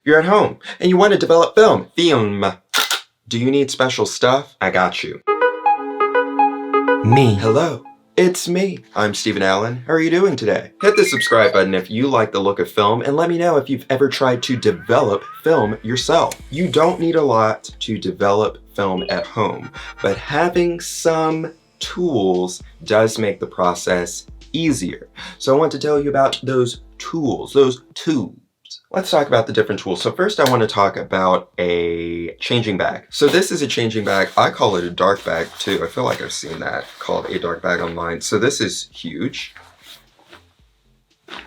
You're at home and you want to develop film. Do you need special stuff? I got you. Me. Hello. It's me. I'm Steven Allen. How are you doing today? Hit the subscribe button if you like the look of film and let me know if you've ever tried to develop film yourself. You don't need a lot to develop film at home, but having some tools does make the process easier. So I want to tell you about those tools, those tubes. Let's talk about the different tools. So first I want to talk about a changing bag. So this is a changing bag. I call it a dark bag too. I feel like I've seen that called a dark bag online. So this is huge.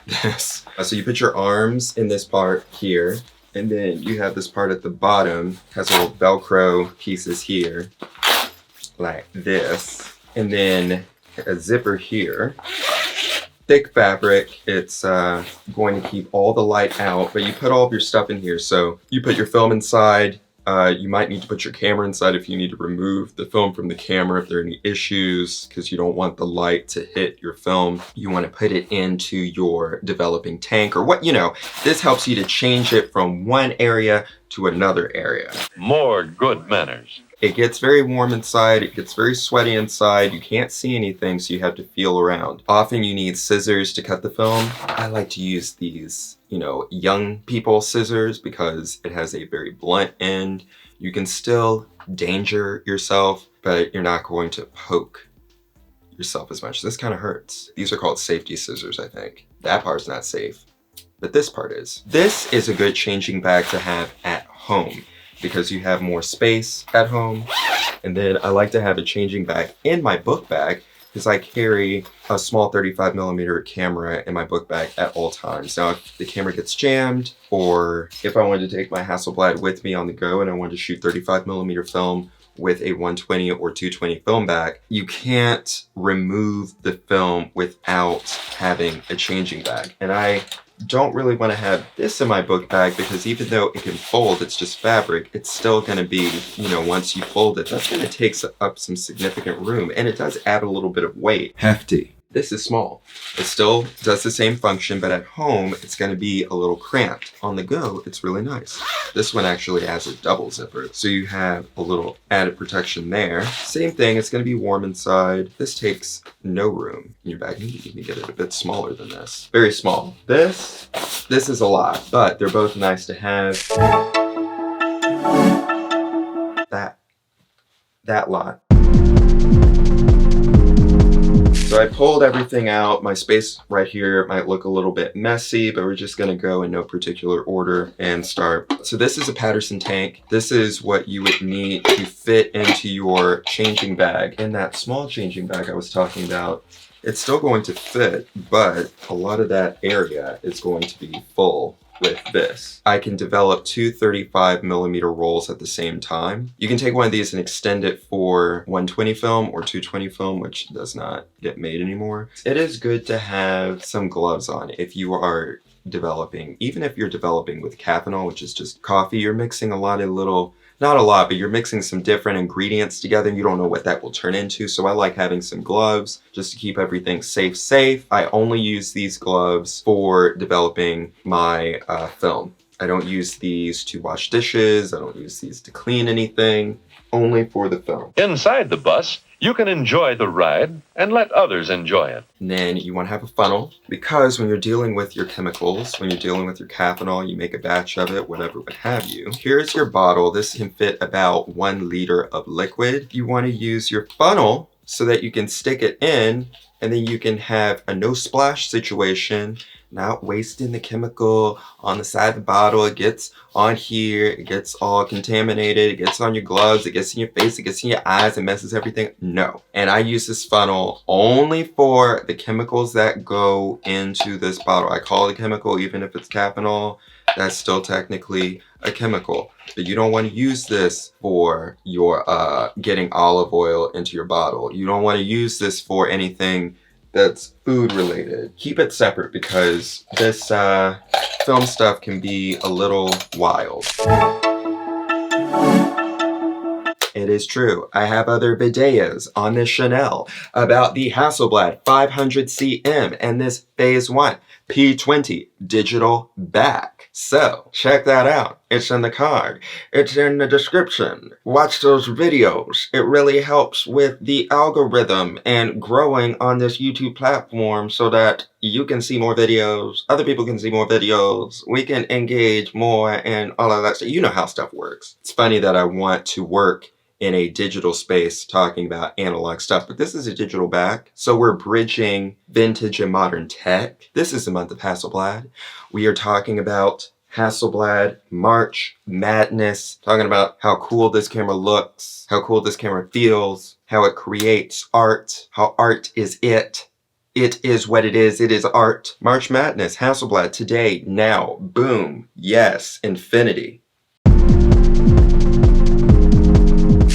This. So you put your arms in this part here, and then you have this part at the bottom, has little Velcro pieces here, like this. And then a zipper here. Thick fabric, it's going to keep all the light out, but you put all of your stuff in here. So you put your film inside. You might need to put your camera inside if you need to remove the film from the camera if there are any issues, because you don't want the light to hit your film. You want to put it into your developing tank or what, you know. This helps you to change it from one area to another area. More good manners. It gets very warm inside, it gets very sweaty inside, you can't see anything, so you have to feel around. Often you need scissors to cut the film. I like to use these, young people scissors because it has a very blunt end. You can still danger yourself, but you're not going to poke yourself as much. This kind of hurts. These are called safety scissors, I think. That part's not safe, but this part is. This is a good changing bag to have at home, because you have more space at home. And then I like to have a changing bag in my book bag because I carry a small 35mm camera in my book bag at all times. Now, if the camera gets jammed, or if I wanted to take my Hasselblad with me on the go and I wanted to shoot 35mm film with a 120 or 220 film back, you can't remove the film without having a changing bag. And I don't really want to have this in my book bag because even though it can fold, it's just fabric, it's still going to be, once you fold it, that's going to take up some significant room, and it does add a little bit of weight. Hefty. This is small. It still does the same function, but at home, it's going to be a little cramped. On the go, it's really nice. This one actually has a double zipper, so you have a little added protection there. Same thing, it's going to be warm inside. This takes no room in your bag. You can even get it a bit smaller than this. Very small. This is a lot, but they're both nice to have. That lot. So I pulled everything out. My space right here might look a little bit messy, but we're just gonna go in no particular order and start. So this is a Paterson tank. This is what you would need to fit into your changing bag. In that small changing bag I was talking about, it's still going to fit, but a lot of that area is going to be full with this. I can develop two 35mm rolls at the same time. You can take one of these and extend it for 120 film or 220 film, which does not get made anymore. It is good to have some gloves on if you are developing, even if you're developing with caffeinol, which is just coffee. You're mixing a lot of little, not a lot, but you're mixing some different ingredients together and you don't know what that will turn into. So I like having some gloves just to keep everything safe. I only use these gloves for developing my film. I don't use these to wash dishes. I don't use these to clean anything, only for the film. Inside the bus, you can enjoy the ride and let others enjoy it. And then you want to have a funnel, because when you're dealing with your chemicals, when you're dealing with your caffeinol, you make a batch of it, whatever would have you. Here's your bottle. This can fit about 1 liter of liquid. You want to use your funnel so that you can stick it in, and then you can have a no splash situation, not wasting the chemical on the side of the bottle. It gets on here, it gets all contaminated, it gets on your gloves, it gets in your face, it gets in your eyes, it messes everything. No. And I use this funnel only for the chemicals that go into this bottle. I call it a chemical, even if it's caffeinol, that's still technically a chemical. But you don't want to use this for your getting olive oil into your bottle. You don't want to use this for anything that's food related. Keep it separate because this film stuff can be a little wild. It is true. I have other videos on this Chanel about the Hasselblad 500CM and this Phase One P20 digital back. So check that out. It's in the card. It's in the description. Watch those videos. It really helps with the algorithm and growing on this YouTube platform so that you can see more videos, other people can see more videos, we can engage more and all of that stuff. You know how stuff works. It's funny that I want to work in a digital space talking about analog stuff, but this is a digital back. So we're bridging vintage and modern tech. This is the month of Hasselblad. We are talking about Hasselblad March Madness, talking about how cool this camera looks, how cool this camera feels, how it creates art, how art is it. It is what it is art. March Madness, Hasselblad, today, now, boom, yes, infinity.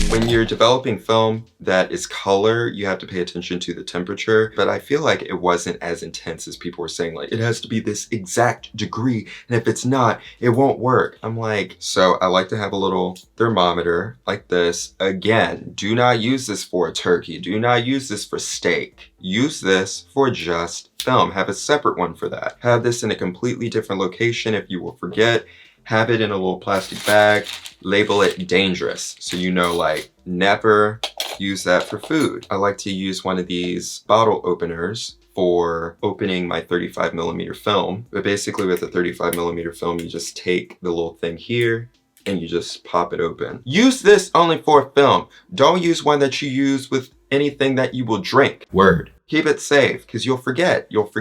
When you're developing film that is color, you have to pay attention to the temperature, but I feel like it wasn't as intense as people were saying, like, it has to be this exact degree, and if it's not, it won't work. I'm like, so I like to have a little thermometer like this. Again, do not use this for a turkey. Do not use this for steak. Use this for just film. Have a separate one for that. Have this in a completely different location if you will forget. Have it in a little plastic bag, label it dangerous. So you know, like, never use that for food. I like to use one of these bottle openers for opening my 35mm film. But basically with a 35mm film, you just take the little thing here and you just pop it open. Use this only for film. Don't use one that you use with anything that you will drink. Word. Keep it safe, because you'll forget. You'll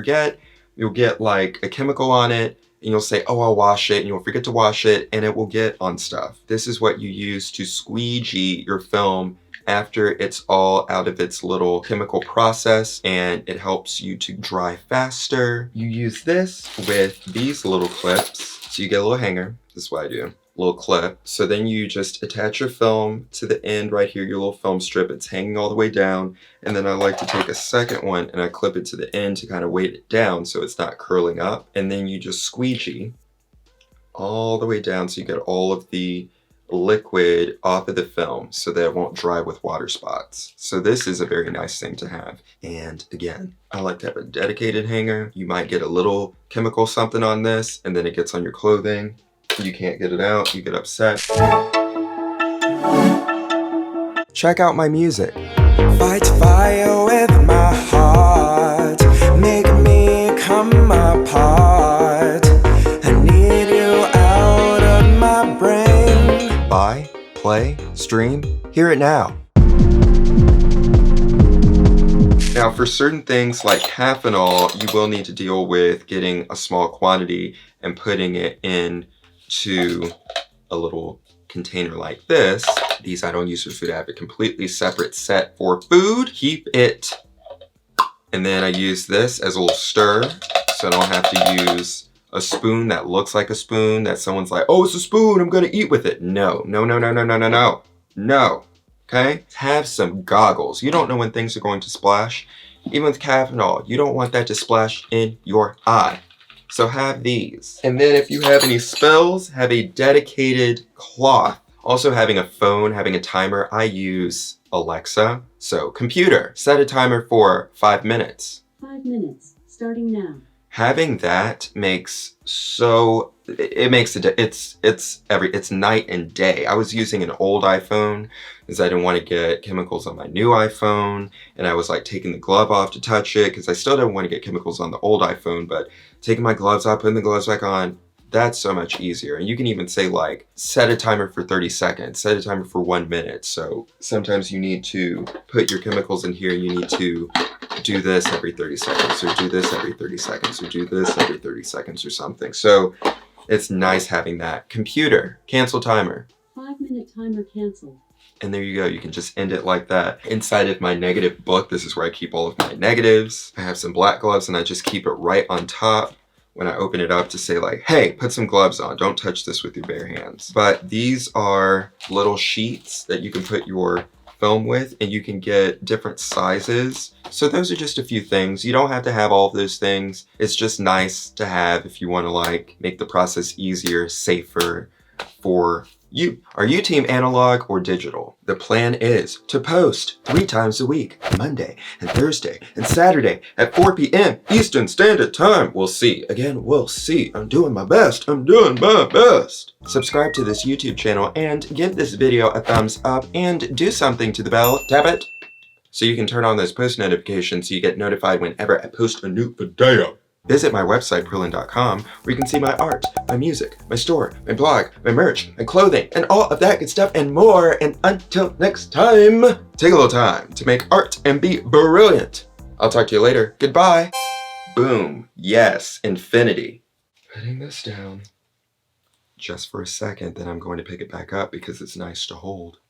get like a chemical on it, and you'll say, oh, I'll wash it, and you'll forget to wash it, and it will get on stuff. This is what you use to squeegee your film after it's all out of its little chemical process, and it helps you to dry faster. You use this with these little clips. So you get a little hanger. This is what I do. Little clip. So then you just attach your film to the end right here, your little film strip. It's hanging all the way down. And then I like to take a second one and I clip it to the end to kind of weight it down so it's not curling up. And then you just squeegee all the way down so you get all of the liquid off of the film so that it won't dry with water spots. So this is a very nice thing to have. And again, I like to have a dedicated hanger. You might get a little chemical something on this and then it gets on your clothing. You can't get it out, you get upset. Check out my music. Fight fire with my heart, make me come apart. I need you out of my brain. Buy, play, stream, hear it now. Now for certain things like Hasselblad, you will need to deal with getting a small quantity and putting it in to a little container like this. These I don't use for food. I have a completely separate set for food. Keep it. And then I use this as a little stir so I don't have to use a spoon that looks like a spoon that someone's like, oh, it's a spoon, I'm gonna eat with it. No, no, no, no, no, no, no, no. No, okay? Have some goggles. You don't know when things are going to splash. Even with Hasselblad, you don't want that to splash in your eye. So have these. And then if you have any spills, have a dedicated cloth. Also having a phone, having a timer, I use Alexa. So computer, set a timer for 5 minutes. 5 minutes, starting now. Having that makes it's night and day. I was using an old iPhone because I didn't want to get chemicals on my new iPhone, and I was like taking the glove off to touch it because I still didn't want to get chemicals on the old iPhone, but taking my gloves off, putting the gloves back on, that's so much easier. And you can even say like, set a timer for 30 seconds, set a timer for 1 minute. So sometimes you need to put your chemicals in here, you need to do this every 30 seconds, or do this every 30 seconds, or do this every 30 seconds or something. So it's nice having that. Computer, cancel timer. 5 minute timer canceled. And there you go, you can just end it like that. Inside of my negative book, this is where I keep all of my negatives. I have some black gloves and I just keep it right on top when I open it up to say like, hey, put some gloves on, don't touch this with your bare hands. But these are little sheets that you can put your film with, and you can get different sizes. So those are just a few things. You don't have to have all of those things. It's just nice to have if you want to like make the process easier, safer, for you. Are you team analog or digital? The plan is to post 3 times a week, Monday and Thursday and Saturday at 4 p.m. Eastern Standard Time. We'll see. Again, we'll see. I'm doing my best. I'm doing my best. Subscribe to this YouTube channel and give this video a thumbs up and do something to the bell. Tap it so you can turn on those post notifications so you get notified whenever I post a new video. Visit my website, prillen.com, where you can see my art, my music, my store, my blog, my merch, my clothing, and all of that good stuff and more. And until next time, take a little time to make art and be brilliant. I'll talk to you later. Goodbye. Boom. Yes, infinity. Putting this down just for a second, then I'm going to pick it back up because it's nice to hold.